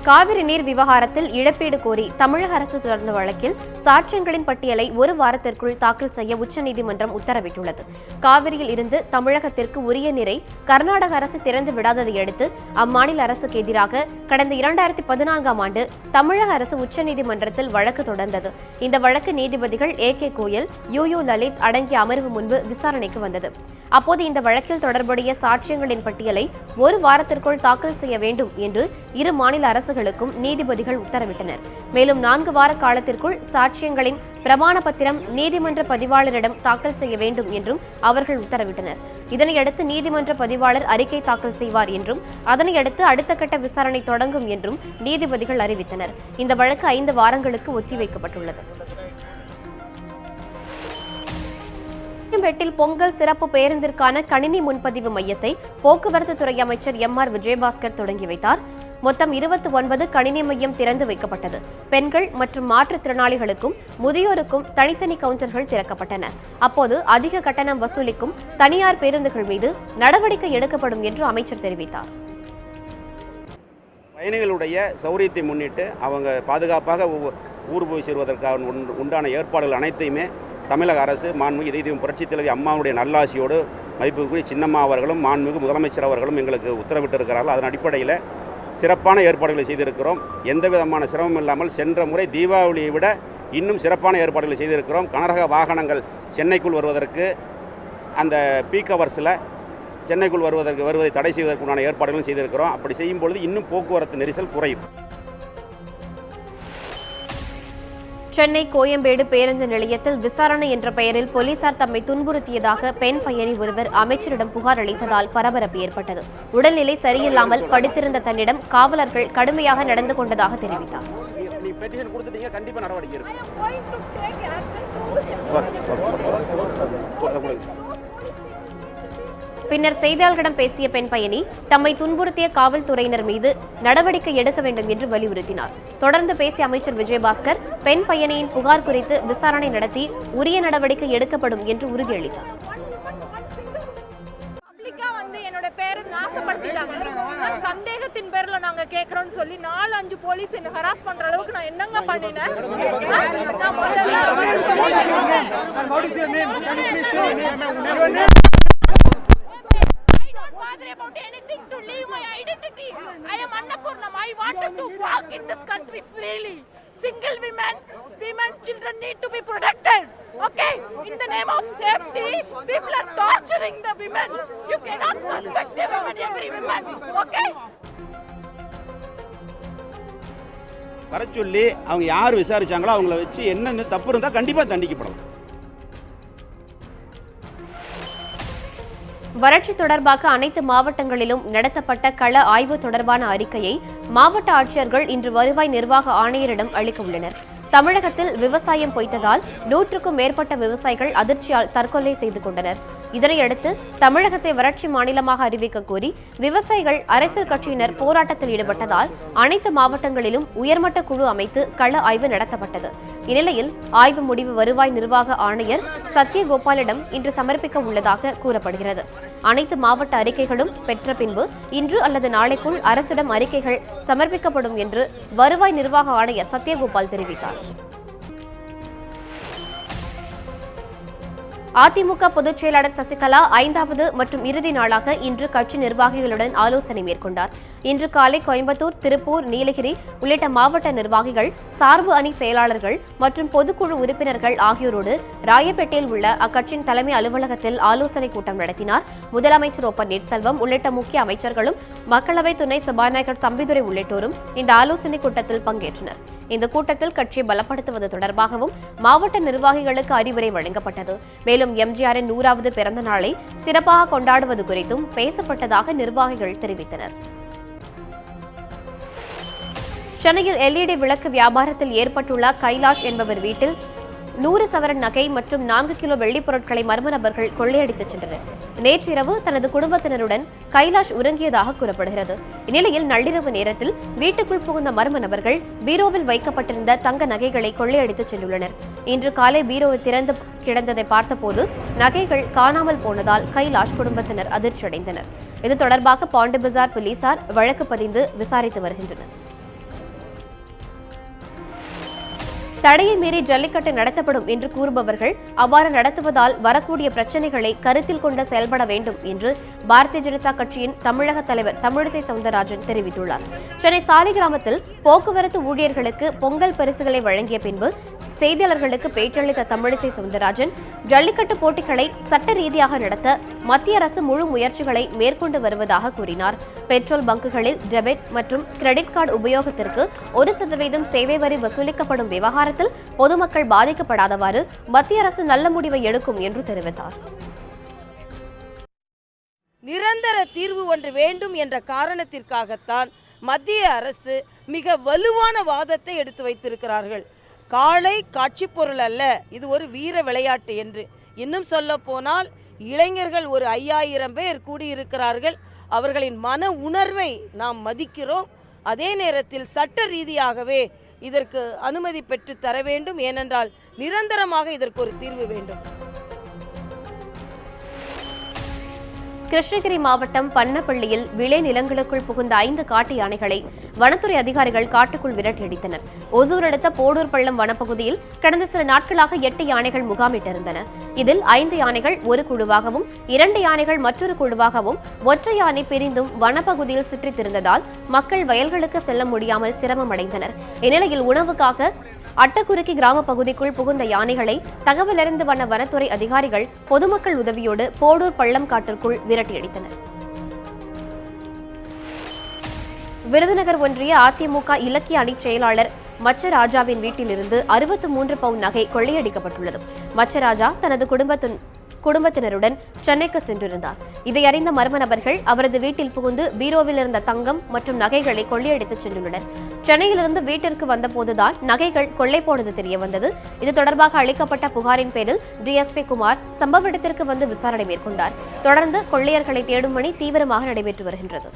காவிரி நீர் விவகாரத்தில் இழப்பீடு கோரி தமிழக அரசு தொடர்ந்த வழக்கில் சாட்சியங்களின் பட்டியலை ஒரு வாரத்திற்குள் தாக்கல் செய்ய உச்சநீதிமன்றம் உத்தரவிட்டுள்ளது. காவிரியில் இருந்து தமிழகத்திற்கு உரிய நீரை கர்நாடக அரசு திறந்து விடாததை அடுத்து அம்மாநில அரசுக்கு எதிராக கடந்த 2014ஆம் ஆண்டு தமிழக அரசு உச்சநீதிமன்றத்தில் வழக்கு தொடர்ந்தது. இந்த வழக்கு நீதிபதிகள் A.K. கோயல், U.U. லலித் அடங்கிய அமர்வு முன்பு விசாரணைக்கு வந்தது. அப்போது இந்த வழக்கில் தொடர்புடைய சாட்சியங்களின் பட்டியலை ஒரு வாரத்திற்குள் தாக்கல் செய்ய வேண்டும் என்று இரு மாநில அரசுகளுக்கும் நீதிபதிகள் உத்தரவிட்டனர். மேலும் 4 வார காலத்திற்குள் சாட்சியங்களின் பிரமாண பத்திரம் நீதிமன்ற பதிவாளரிடம் தாக்கல் செய்ய வேண்டும் என்றும் அவர்கள் உத்தரவிட்டனர். இதனையடுத்து நீதிமன்ற பதிவாளர் அறிக்கை தாக்கல் செய்வார் என்றும் அதனையடுத்து அடுத்த கட்ட விசாரணை தொடங்கும் என்றும் நீதிபதிகள் அறிவித்தனர். இந்த வழக்கு 5 வாரங்களுக்கு ஒத்திவைக்கப்பட்டுள்ளது. கோயம்பேட்டில் பொங்கல் சிறப்பு பேருந்திற்கான கணினி முன்பதிவு மையத்தை போக்குவரத்து துறை அமைச்சர் M.R. விஜயபாஸ்கர் தொடங்கி வைத்தார். மொத்தம் 29 கணினி மையம் திறந்து வைக்கப்பட்டது. பெண்கள் மற்றும் மாற்றுத்திறனாளிகளுக்கும் முதியோருக்கும் தனித்தனி கவுண்டர்கள் திறக்கப்பட்டன. அப்போது அதிக கட்டணம் வசூலிக்கும் தனியார் பேருந்துகள் மீது நடவடிக்கை எடுக்கப்படும் என்று அமைச்சர் தெரிவித்தார். பயணிகளுடைய சௌரியத்தை முன்னிட்டு அவங்க பாதுகாப்பாக ஊர் போய் சேருவதற்காக உண்டான ஏற்பாடுகள் அனைத்தையுமே தமிழக அரசு மாண்புமிகு இதயம் புரட்சித் தலைவி அம்மாவுடைய நல்லாசியோடு மதிப்புக்குரிய சின்னம்மா அவர்களும் மாண்புமிகு முதலமைச்சர் அவர்களும் எங்களுக்கு உத்தரவிட்டிருக்கிறார்கள். அதன் அடிப்படையில் சிறப்பான ஏற்பாடுகளை செய்திருக்கிறோம். எந்த விதமான சிரமம் இல்லாமல் சென்ற முறை தீபாவளியை விட இன்னும் சிறப்பான ஏற்பாடுகளை செய்திருக்கிறோம். கனரக வாகனங்கள் சென்னைக்குள் வருவதற்கு அந்த பீக் ஹவர்ஸில் சென்னைக்குள் வருவதை தடை செய்வதற்குண்டான ஏற்பாடுகளும் செய்திருக்கிறோம். அப்படி செய்யும் பொழுது இன்னும் போக்குவரத்து நெரிசல் குறையும். சென்னை கோயம்பேடு பேருந்து நிலையத்தில் விசாரணை என்ற பெயரில் போலீசார் தம்மை துன்புறுத்தியதாக பெண் பயணி ஒருவர் அமைச்சரிடம் புகார் அளித்ததால் பரபரப்பு ஏற்பட்டது. உடல்நிலை சரியில்லாமல் படுத்திருந்த தன்னிடம் காவலர்கள் கடுமையாக நடந்து கொண்டதாக தெரிவித்தார். பின்னர் செய்தியாளர்களிடம் பேசிய பெண் பயணி தம்மை துன்புறுத்திய காவல்துறையினர் மீது நடவடிக்கை எடுக்க வேண்டும் என்று வலியுறுத்தினார். தொடர்ந்து பேசிய அமைச்சர் விஜயபாஸ்கர் பெண் பயணியின் புகார் குறித்து விசாரணை நடத்தி உரிய நடவடிக்கை எடுக்கப்படும் என்று உறுதியளித்தார். சந்தேகத்தின் பேர்ல நாங்க கேக்குறோம்னு சொல்லி 4-5 போலீஸ் என்ன ஹராஸ் பண்ற அளவுக்கு நான் என்னங்க பண்ணினேன்? About anything to leave my identity. I am Annapurnam. I wanted to walk in this country freely. Single women, children need to be protected. Okay? In the name of safety, people are torturing the women. You cannot suspect every woman. Okay? வர சொல்லி அவங்க யார் விசாரிச்சாங்களோ அவங்கள வச்சு என்ன தப்பு இருந்தா கண்டிப்பா தண்டிக்கப்படும். வறட்சி தொடர்பாக அனைத்து மாவட்டங்களிலும் நடத்தப்பட்ட கள ஆய்வு தொடர்பான அறிக்கையை மாவட்ட ஆட்சியர்கள் இன்று வருவாய் நிர்வாக ஆணையரிடம் அளிக்க உள்ளனர். தமிழகத்தில் விவசாயம் பொய்த்ததால் 100க்கும் மேற்பட்ட விவசாயிகள் அதிர்ச்சியால் தற்கொலை செய்து கொண்டனர். இதனையடுத்து தமிழகத்தை வறட்சி மாநிலமாக அறிவிக்க கோரி விவசாயிகள் அரசியல் கட்சியினர் போராட்டத்தில் ஈடுபட்டதால் அனைத்து மாவட்டங்களிலும் உயர்மட்ட குழு அமைத்து கள ஆய்வு நடத்தப்பட்டது. இந்நிலையில் ஆய்வு முடிவு வருவாய் நிர்வாக ஆணையர் சத்யகோபாலிடம் இன்று சமர்ப்பிக்க உள்ளதாக கூறப்படுகிறது. அனைத்து மாவட்ட அறிக்கைகளும் பெற்ற பின்பு இன்று அல்லது நாளைக்குள் அரசிடம் அறிக்கைகள் சமர்ப்பிக்கப்படும் என்று வருவாய் நிர்வாக ஆணையர் சத்யகோபால் தெரிவித்தார். அதிமுக பொதுச் செயலாளர் சசிகலா 5வது மற்றும் இறுதி நாளாக இன்று கட்சி நிர்வாகிகளுடன் ஆலோசனை மேற்கொண்டார். இன்று காலை கோயம்புத்தூர், திருப்பூர், நீலகிரி உள்ளிட்ட மாவட்ட நிர்வாகிகள், சார்பு அணி செயலாளர்கள் மற்றும் பொதுக்குழு உறுப்பினர்கள் ஆகியோரோடு ராயப்பேட்டையில் உள்ள அக்கட்சியின் தலைமை அலுவலகத்தில் ஆலோசனை கூட்டம் நடத்தினார். முதலமைச்சர் O. பன்னீர்செல்வம் உள்ளிட்ட முக்கிய அமைச்சர்களும் மக்களவை துணை சபாநாயகர் தம்பிதுரை உள்ளிட்டோரும் இந்த ஆலோசனை கூட்டத்தில் பங்கேற்றனர். இந்த கூட்டத்தில் கட்சியை பலப்படுத்துவது தொடர்பாகவும் மாவட்ட நிர்வாகிகளுக்கு அறிவுரை வழங்கப்பட்டது. மேலும் எம்ஜிஆரின் 100வது பிறந்த நாளை சிறப்பாக கொண்டாடுவது குறித்தும் பேசப்பட்டதாக நிர்வாகிகள் தெரிவித்தனர். சென்னையில் LED விளக்கு வியாபாரத்தில் ஏற்பட்டுள்ள கைலாஷ் என்பவர் வீட்டில் 100 சவரன் நகை மற்றும் 4 கிலோ வெள்ளிப் பொருட்களை மர்ம நபர்கள் கொள்ளையடித்துச் சென்றனர். நேற்றிரவு தனது குடும்பத்தினருடன் கைலாஷ் உறங்கியதாக கூறப்படுகிறது. இந்நிலையில் நள்ளிரவு நேரத்தில் வீட்டுக்குள் புகுந்த மர்ம நபர்கள் பீரோவில் வைக்கப்பட்டிருந்த தங்க நகைகளை கொள்ளையடித்துச் சென்றுள்ளனர். இன்று காலை பீரோ திறந்து கிடந்ததை பார்த்தபோது நகைகள் காணாமல் போனதால் கைலாஷ் குடும்பத்தினர் அதிர்ச்சியடைந்தனர். இது தொடர்பாக பாண்டி பஜார் போலீசார் வழக்கு பதிந்து விசாரித்து வருகின்றனர். தடையை மீறி ஜல்லிக்கட்டு நடத்தப்படும் என்று கூறுபவர்கள் அவ்வாறு நடத்துவதால் வரக்கூடிய பிரச்சனைகளை கருத்தில் கொண்டு செயல்பட வேண்டும் என்று பாரதிய ஜனதா கட்சியின் தமிழக தலைவர் தமிழிசை சவுந்தரராஜன் தெரிவித்துள்ளார். சென்னை சாலிகிராமத்தில் போக்குவரத்து ஊழியர்களுக்கு பொங்கல் பரிசுகளை வழங்கிய பின்பு செய்தியாளர்களுக்கு பேட்டியளித்த தமிழிசை சவுந்தரராஜன் ஜல்லிக்கட்டு போட்டிகளை சட்ட ரீதியாக நடத்த மத்திய அரசு முழு முயற்சிகளை மேற்கொண்டு வருவதாக கூறினார். பெட்ரோல் பங்குகளில் டெபிட் மற்றும் கிரெடிட் கார்டு உபயோகத்திற்கு 1% சேவை வரி வசூலிக்கப்படும் விவகாரத்தில் பொதுமக்கள் பாதிக்கப்படாதவாறு மத்திய அரசு நல்ல முடிவை எடுக்கும் என்று தெரிவித்தார். நிரந்தர தீர்வு ஒன்று வேண்டும் என்ற காரணத்திற்காகத்தான் மத்திய அரசு மிக வலுவான வாதத்தை எடுத்து வைத்திருக்கிறார்கள். காளை காட்சி பொருள் அல்ல, இது ஒரு வீர விளையாட்டு என்று. இன்னும் சொல்ல போனால் இளைஞர்கள் ஒரு 5000 பேர் கூடியிருக்கிறார்கள். அவர்களின் மன உணர்வை நாம் மதிக்கிறோம். அதே நேரத்தில் சட்ட ரீதியாகவே இதற்கு அனுமதி பெற்று தர வேண்டும். ஏனென்றால் நிரந்தரமாக இதற்கு ஒரு தீர்வு வேண்டும். கிருஷ்ணகிரி மாவட்டம் பண்ணப்பள்ளியில் விளை நிலங்களுக்குள் புகுந்த 5 காட்டு யானைகளை வனத்துறை அதிகாரிகள் காட்டுக்குள் விரட்டியடித்தனர். ஒசூர் அடுத்த போடூர் பள்ளம் வனப்பகுதியில் கடந்த சில நாட்களாக 8 யானைகள் முகாமிட்டிருந்தன. இதில் 5 யானைகள் ஒரு குழுவாகவும் 2 யானைகள் மற்றொரு குழுவாகவும் ஒற்றை யானை பிரிந்தும் வனப்பகுதியில் சுற்றித் திரிந்ததால் மக்கள் வயல்களுக்கு செல்ல முடியாமல் சிரமம் அடைந்தனர். இந்நிலையில் உணவுக்காக அட்டக்குறுக்கி கிராம பகுதிக்குள் புகுந்த யானைகளை தகவல் அறிந்து வந்த வனத்துறை அதிகாரிகள் பொதுமக்கள் உதவியோடு போடூர் பள்ளம் காட்டிற்குள் விரட்டியடித்தனர். விருதுநகர் ஒன்றிய அதிமுக இலக்கிய அணி செயலாளர் மச்சராஜாவின் வீட்டிலிருந்து 63 பவுன் நகை கொள்ளையடிக்கப்பட்டுள்ளது. மச்சராஜா தனது குடும்பத்தினருடன் சென்னைக்கு சென்றிருந்தார். இதை அறிந்த மர்ம நபர்கள் அவரது வீட்டில் புகுந்து பீரோவில் இருந்த தங்கம் மற்றும் நகைகளை கொள்ளையடித்து சென்றுள்ளனர். சென்னையிலிருந்து வீட்டிற்கு வந்தபோதுதான் நகைகள் கொள்ளை போனது தெரியவந்தது. இது தொடர்பாக அளிக்கப்பட்ட புகாரின் பேரில் டிஎஸ்பி குமார் சம்பவ இடத்திற்கு வந்து விசாரணை மேற்கொண்டார். தொடர்ந்து கொள்ளையர்களை தேடும் பணி தீவிரமாக நடைபெற்று வருகின்றது.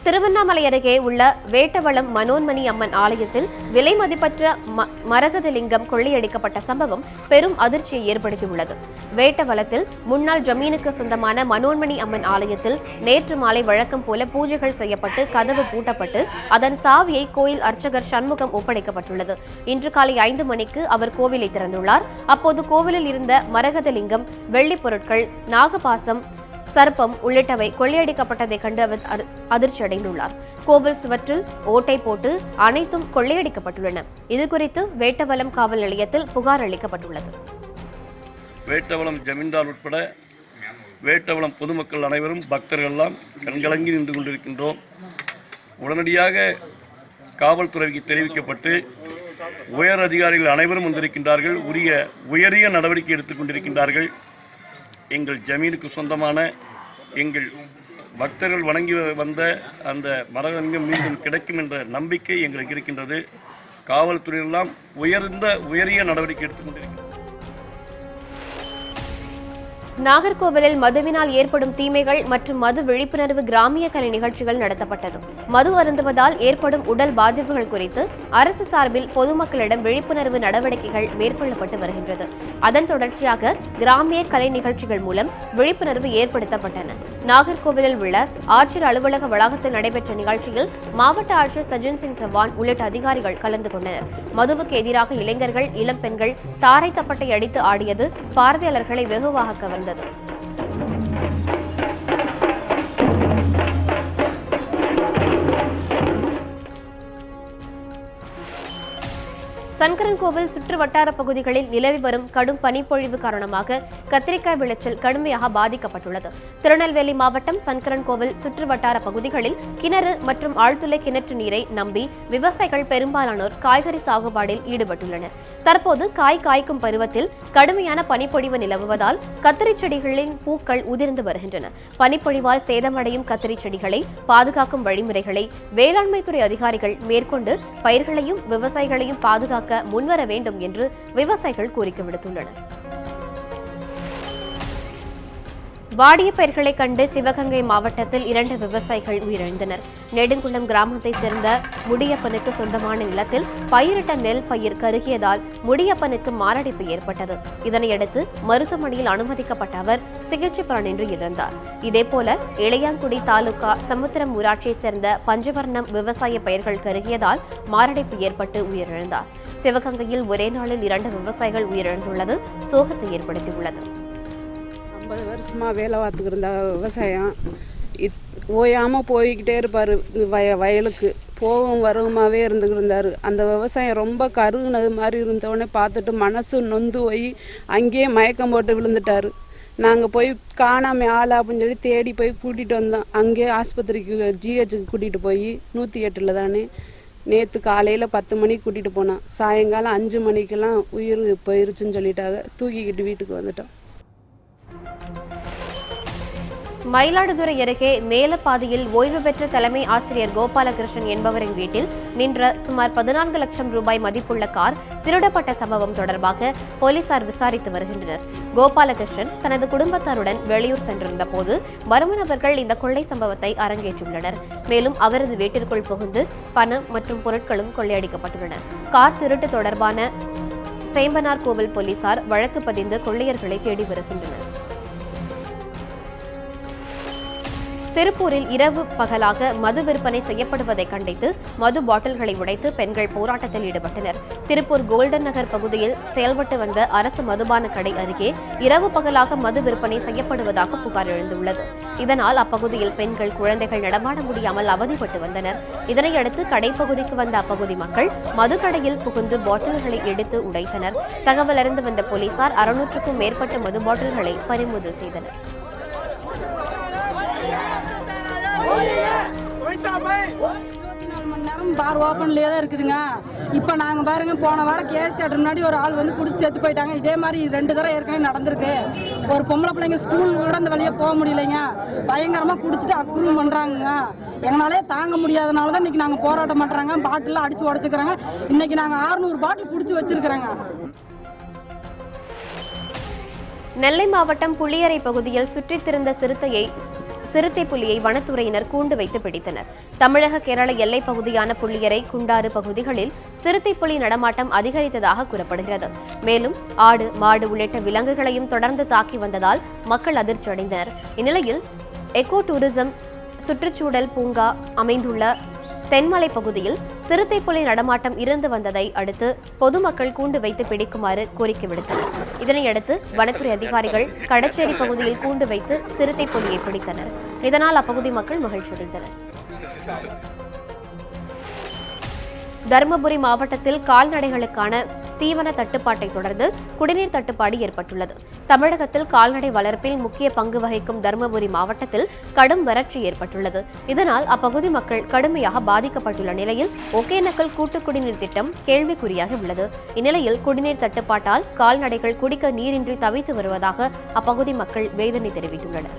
திருவண்ணாமலை அருகே உள்ள வேட்டவளம் மனோன்மணி அம்மன் ஆலயத்தில் விலை மதிப்பற்ற மரகத லிங்கம் கொள்ளையடிக்கப்பட்ட சம்பவம் பெரும் அதிர்ச்சியை ஏற்படுத்தியுள்ளது. வேட்டவளத்தில் முன்னாள் ஜமீனுக்கு சொந்தமான மனோன்மணி அம்மன் ஆலயத்தில் நேற்று மாலை வழக்கம் போல பூஜைகள் செய்யப்பட்டு கதவு பூட்டப்பட்டு அதன் சாவியை கோயில் அர்ச்சகர் சண்முகம் ஒப்படைக்கப்பட்டுள்ளது. இன்று காலை 5 மணிக்கு அவர் கோவிலை திறந்துள்ளார். அப்போது கோவிலில் இருந்த மரகத லிங்கம், வெள்ளி பொருட்கள், நாகபாசம், சர்ப்பம் உள்ளிட்டவை கொள்ளையடிக்கப்பட்டதை கண்டு அவர் அதிர்ச்சி அடைந்துள்ளார். கோவில் சுவற்றில் ஓட்டை போட்டு அனைத்தும் கொள்ளையடிக்கப்பட்டுள்ளன. இதுகுறித்து வேட்டவளம் காவல் நிலையத்தில் புகார் அளிக்கப்பட்டுள்ளது. வேட்டவளம் ஜமீன்தார் உட்பட வேட்டவளம் பொதுமக்கள் அனைவரும் பக்தர்கள் எல்லாம் கண்கலங்கி நின்று கொண்டிருக்கின்றோம். உடனடியாக காவல்துறைக்கு தெரிவிக்கப்பட்டு உயர் அதிகாரிகள் அனைவரும் வந்திருக்கின்றார்கள். உயரிய நடவடிக்கை எடுத்துக் கொண்டிருக்கின்றார்கள். எங்கள் ஜமீனுக்கு சொந்தமான எங்கள் பக்தர்கள் வணங்கி வந்த அந்த மரகதலிங்கம் மீண்டும் கிடைக்கும் என்ற நம்பிக்கை எங்களுக்கு இருக்கின்றது. காவல்துறையெல்லாம் உயரிய நடவடிக்கை எடுத்துக் கொண்டிருக்கிறது. நாகர்கோவிலில் மதுவினால் ஏற்படும் தீமைகள் மற்றும் மது விழிப்புணர்வு கிராமிய கலை நிகழ்ச்சிகள் நடத்தப்பட்டது. மது அருந்துவதால் ஏற்படும் உடல் பாதிப்புகள் குறித்து அரசு சார்பில் பொதுமக்களிடம் விழிப்புணர்வு நடவடிக்கைகள் மேற்கொள்ளப்பட்டு வருகின்றது. அதன் தொடர்ச்சியாக கிராமிய கலை நிகழ்ச்சிகள் மூலம் விழிப்புணர்வு ஏற்படுத்தப்பட்டன. நாகர்கோவிலில் உள்ள ஆட்சியர் அலுவலக வளாகத்தில் நடைபெற்ற நிகழ்ச்சியில் மாவட்ட ஆட்சியர் சஜன் சிங் சவான் உள்ளிட்ட அதிகாரிகள் கலந்து கொண்டனர். மதுவுக்கு எதிராக இளைஞர்கள், இளம் பெண்கள் தாரை தப்பட்டை அடித்து ஆடியது பார்வையாளர்களை வெகுவாக கவர்ந்தது. சங்கரன்கோவில் சுற்று வட்டார பகுதிகளில் நிலவி வரும் கடும் பனிப்பொழிவு காரணமாக கத்திரிக்காய் விளைச்சல் கடுமையாக பாதிக்கப்பட்டுள்ளது. திருநெல்வேலி மாவட்டம் சங்கரன்கோவில் சுற்று வட்டார பகுதிகளில் கிணறு மற்றும் ஆழ்துளை கிணற்று நீரை நம்பி விவசாயிகள் பெரும்பாலானோர் காய்கறி சாகுபாடில் ஈடுபட்டுள்ளனர். தற்போது காய் காய்க்கும் பருவத்தில் கடுமையான பனிப்பொழிவு நிலவுவதால் கத்திரி செடிகளின் பூக்கள் உதிர்ந்து வருகின்றன. பனிப்பொழிவால் சேதமடையும் கத்திரி செடிகளை பாதுகாக்கும் வழிமுறைகளை வேளாண்மைத்துறை அதிகாரிகள் மேற்கொண்டு பயிர்களையும் விவசாயிகளையும் பாதுகாக்க முன்வர வேண்டும் என்று விவசாயிகள் கோரிக்கை விடுத்துள்ளனர். வாடிய பயிர்களை கண்டு சிவகங்கை மாவட்டத்தில் 2 விவசாயிகள் உயிரிழந்தனர். நெடுங்குளம் கிராமத்தைச் சேர்ந்த முடியப்பனுக்கு சொந்தமான நிலத்தில் பயிரிட்ட நெல் பயிர் கருகியதால் முடியப்பனுக்கு மாரடைப்பு ஏற்பட்டது. இதனையடுத்து மருத்துவமனையில் அனுமதிக்கப்பட்ட அவர் சிகிச்சை பலனின்றி இறந்தார். இதேபோல இளையாங்குடி தாலுகா சமுத்திரம் ஊராட்சியைச் சேர்ந்த பஞ்சவர்ணம் விவசாய பயிர்கள் கருகியதால் மாரடைப்பு ஏற்பட்டு உயிரிழந்தார். சிவகங்கையில் ஒரே நாளில் 2 விவசாயிகள் உயிரிழந்துள்ளது சோகத்தை ஏற்படுத்தியுள்ளது. 50 வருஷமாக வேலை பார்த்துக்கிட்டு இருந்த விவசாயம் ஓயாமல் போய்கிட்டே இருப்பார். வயலுக்கு போகும் வருமாவே இருந்துக்கிட்டு இருந்தார். அந்த விவசாயம் ரொம்ப கருகுனது மாதிரி இருந்தவொடனே பார்த்துட்டு மனசு நொந்து போய் அங்கேயே மயக்கம் போட்டு விழுந்துட்டார். நாங்கள் போய் காணாமல் ஆள் அப்படின்னு சொல்லி தேடி போய் கூட்டிகிட்டு வந்தோம். அங்கேயே ஆஸ்பத்திரிக்கு ஜிஹெச்சுக்கு கூட்டிகிட்டு போய் 108 தானே நேற்று காலையில் 10 மணிக்கு கூட்டிகிட்டு போனோம். சாயங்காலம் 5 மணிக்கெல்லாம் உயிர் போயிருச்சுன்னு சொல்லிட்டாங்க. தூக்கிக்கிட்டு வீட்டுக்கு வந்துட்டோம். மயிலாடுதுறை அருகே மேலப்பாதியில் ஓய்வு பெற்ற தலைமை ஆசிரியர் கோபாலகிருஷ்ணன் என்பவரின் வீட்டில் நின்ற சுமார் 14 லட்சம் ரூபாய் மதிப்புள்ள கார் திருடப்பட்ட சம்பவம் தொடர்பாக போலீசார் விசாரித்து வருகின்றனர். கோபாலகிருஷ்ணன் தனது குடும்பத்தாருடன் வெளியூர் சென்றிருந்த போது மர்ம நபர்கள் இந்த கொள்ளை சம்பவத்தை அரங்கேற்றியுள்ளனர். மேலும் அவரது வீட்டிற்குள் புகுந்து பணம் மற்றும் பொருட்களும் கொள்ளையடிக்கப்பட்டுள்ளன. கார் திருட்டு தொடர்பான சேம்பனார் கோவில் போலீசார் வழக்கு பதிந்து கொள்ளையர்களை தேடி வருகின்றனர். திருப்பூரில் இரவு பகலாக மது விற்பனை செய்யப்படுவதை கண்டித்து மது பாட்டில்களை உடைத்து பெண்கள் போராட்டத்தில் ஈடுபட்டனர். திருப்பூர் கோல்டன் நகர் பகுதியில் செயல்பட்டு வந்த அரசு மதுபான கடை அருகே இரவு பகலாக மது விற்பனை செய்யப்படுவதாக புகார் எழுந்துள்ளது. இதனால் அப்பகுதியில் பெண்கள் குழந்தைகள் நடமாட முடியாமல் அவதிப்பட்டு வந்தனர். இதனையடுத்து கடைப்பகுதிக்கு வந்த அப்பகுதி மக்கள் மதுக்கடையில் புகுந்து பாட்டில்களை எடுத்து உடைத்தனர். தகவல் அறிந்து வந்த போலீசார் 600க்கும் மேற்பட்ட மது பாட்டில்களை பறிமுதல் செய்தனர். பார் ஓப்பன்லேயே தான் இருக்குதுங்க. இப்போ நாங்கள் பாருங்க, போன வாரம் கேஸ் தேட்டர் முன்னாடி ஒரு ஆள் வந்து குடிச்சு செத்து போயிட்டாங்க. இதே மாதிரி 2 தடவை ஏற்கனவே நடந்திருக்கு. ஒரு பொம்பளை பிள்ளைங்க ஸ்கூல் கூட அந்த வழியே போக முடியலைங்க. பயங்கரமாக குடிச்சிட்டு அக்ரூம் பண்ணுறாங்க. எங்களாலே தாங்க முடியாதனால தான் இன்றைக்கி நாங்கள் போராட்டம் பண்ணுறாங்க. பாட்டிலாம் அடித்து உடச்சிக்கிறாங்க. இன்றைக்கி நாங்கள் 600 பாட்டில் பிடிச்சி வச்சிருக்கிறோங்க. நெல்லை மாவட்டம் புளியரை பகுதியில் சுற்றித் திரிந்த சிறுத்தை புலியை வனத்துறையினர் கூண்டு வைத்து பிடித்தனர். தமிழக கேரள எல்லைப் பகுதியான புளியரை, குண்டாறு பகுதிகளில் சிறுத்தை புலி நடமாட்டம் அதிகரித்ததாக கூறப்படுகிறது. மேலும் ஆடு, மாடு உள்ளிட்ட விலங்குகளையும் தொடர்ந்து தாக்கி வந்ததால் மக்கள் அதிர்ச்சி அடைந்தனர். இந்நிலையில் எக்கோ டூரிசம் சுற்றுச்சூழல் பூங்கா அமைந்துள்ள தென்மலை பகுதியில் சிறுத்தை புலி நடமாட்டம் இருந்து வந்ததை அடுத்து பொதுமக்கள் கூண்டு வைத்து பிடிக்குமாறு கோரிக்கை விடுத்தனர். இதனையடுத்து வனத்துறை அதிகாரிகள் கடச்சேரி பகுதியில் கூண்டு வைத்து சிறுத்தை புலியை பிடித்தனர். இதனால் அப்பகுதி மக்கள் மகிழ்ச்சியடைந்தனர். தருமபுரி மாவட்டத்தில் கால்நடைகளுக்கான தீவன தட்டுப்பாட்டை தொடர்ந்து குடிநீர் தட்டுப்பாடு ஏற்பட்டுள்ளது. தமிழகத்தில் கால்நடை வளர்ப்பில் முக்கிய பங்கு வகிக்கும் தருமபுரி மாவட்டத்தில் கடும் வறட்சி ஏற்பட்டுள்ளது. இதனால் அப்பகுதி மக்கள் கடுமையாக பாதிக்கப்பட்டுள்ள நிலையில் ஒகேனக்கல் கூட்டு குடிநீர் திட்டம் கேள்விக்குறியாகி உள்ளது. இந்நிலையில் குடிநீர் தட்டுப்பாட்டால் கால்நடைகள் குடிக்க நீரின்றி தவித்து வருவதாக அப்பகுதி மக்கள் வேதனை தெரிவித்துள்ளனர்.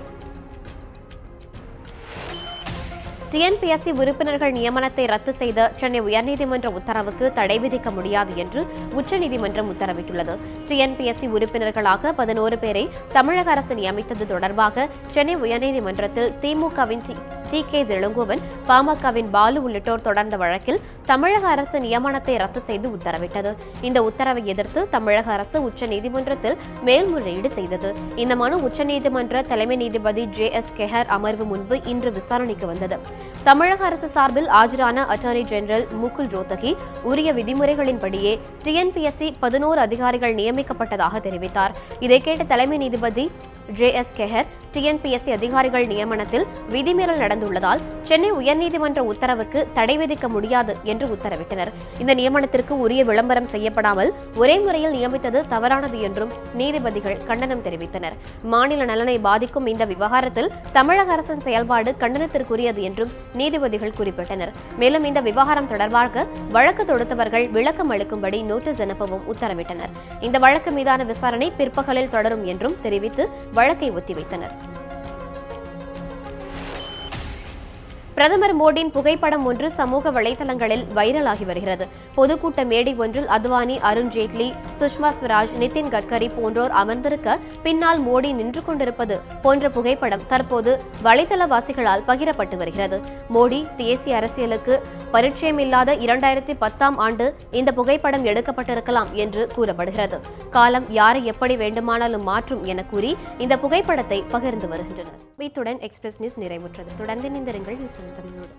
டிஎன்பிஎஸ்சி உறுப்பினர்கள் நியமனத்தை ரத்து செய்த சென்னை உயர்நீதிமன்ற உத்தரவுக்கு தடை விதிக்க முடியாது என்று உச்சநீதிமன்றம் உத்தரவிட்டுள்ளது. டிஎன்பிஎஸ்சி உறுப்பினர்களாக 11 பேரை தமிழக அரசு நியமித்தது தொடர்பாக சென்னை உயர்நீதிமன்றத்தில் திமுகவின் டி.கே. இளங்கோவன், பாமகவின் பாலு உள்ளிட்டோர் தொடர்ந்த வழக்கில் தமிழக அரசு நியமனத்தை ரத்து செய்து உத்தரவிட்டது. இந்த உத்தரவை எதிர்த்து தமிழக அரசு உச்சநீதிமன்றத்தில் மேல்முறையீடு செய்தது. இந்த மனு உச்சநீதிமன்ற தலைமை நீதிபதி ஜே.எஸ். கெஹர் அமர்வு முன்பு இன்று விசாரணைக்கு வந்தது. தமிழக அரசு சார்பில் ஆஜரான அட்டார்னி ஜெனரல் முகுல் ரோத்தகி உரிய விதிமுறைகளின்படியே டிஎன்பிஎஸ்சி 11 அதிகாரிகள் நியமிக்கப்பட்டதாக தெரிவித்தார். இதை கேட்ட தலைமை நீதிபதி ஜே.எஸ். கெஹர் டிஎன்பிஎஸ்சி அதிகாரிகள் நியமனத்தில் விதிமீறல் நடந்துள்ளதால் சென்னை உயர்நீதிமன்ற உத்தரவுக்கு தடை விதிக்க முடியாது என்று உத்தரவிட்டனர். இந்த நியமனத்திற்கு உரிய விளம்பரம் செய்யப்படாமல் ஒரே முறையில் நியமித்தது தவறானது என்றும் நீதிபதிகள் கண்டனம் தெரிவித்தனர். மாநில நலனை பாதிக்கும் இந்த விவகாரத்தில் தமிழக அரசின் செயல்பாடு கண்டனத்திற்குரியது என்றும் நீதிபதிகள் குறிப்பிட்டனர். மேலும் இந்த விவகாரம் தொடர்பாக வழக்கு தொடுத்தவர்கள் விளக்கம் அளிக்கும்படி நோட்டீஸ் அனுப்பவும் உத்தரவிட்டனர். இந்த வழக்கு மீதான விசாரணை பிற்பகலில் தொடரும் என்றும் தெரிவித்து வழக்கை ஒத்திவைத்தனர். பிரதமர் மோடியின் புகைப்படம் ஒன்று சமூக வலைதளங்களில் வைரலாகி வருகிறது. பொதுக்கூட்ட மேடை ஒன்றில் அத்வானி, அருண் ஜேட்லி, சுஷ்மா ஸ்வராஜ், நிதின் கட்கரி போன்றோர் அமர்ந்திருக்க பின்னால் மோடி நின்று கொண்டிருப்பது போன்ற புகைப்படம் தற்போது வலைதளவாசிகளால் பகிரப்பட்டு வருகிறது. மோடி தேசிய அரசியலுக்கு பரிச்சயமில்லாத 2010ஆம் ஆண்டு இந்த புகைப்படம் எடுக்கப்பட்டிருக்கலாம் என்று கூறப்படுகிறது. காலம் யாரை எப்படி வேண்டுமானாலும் மாற்றும் என கூறி இந்த புகைப்படத்தை பகிர்ந்து வருகின்றனர். இத்துடன் எக்ஸ்பிரஸ் நியூஸ் நிறைவுற்றது. தொடர்ந்து இணைந்திருங்கள் நியூஸ் தமிழோடு.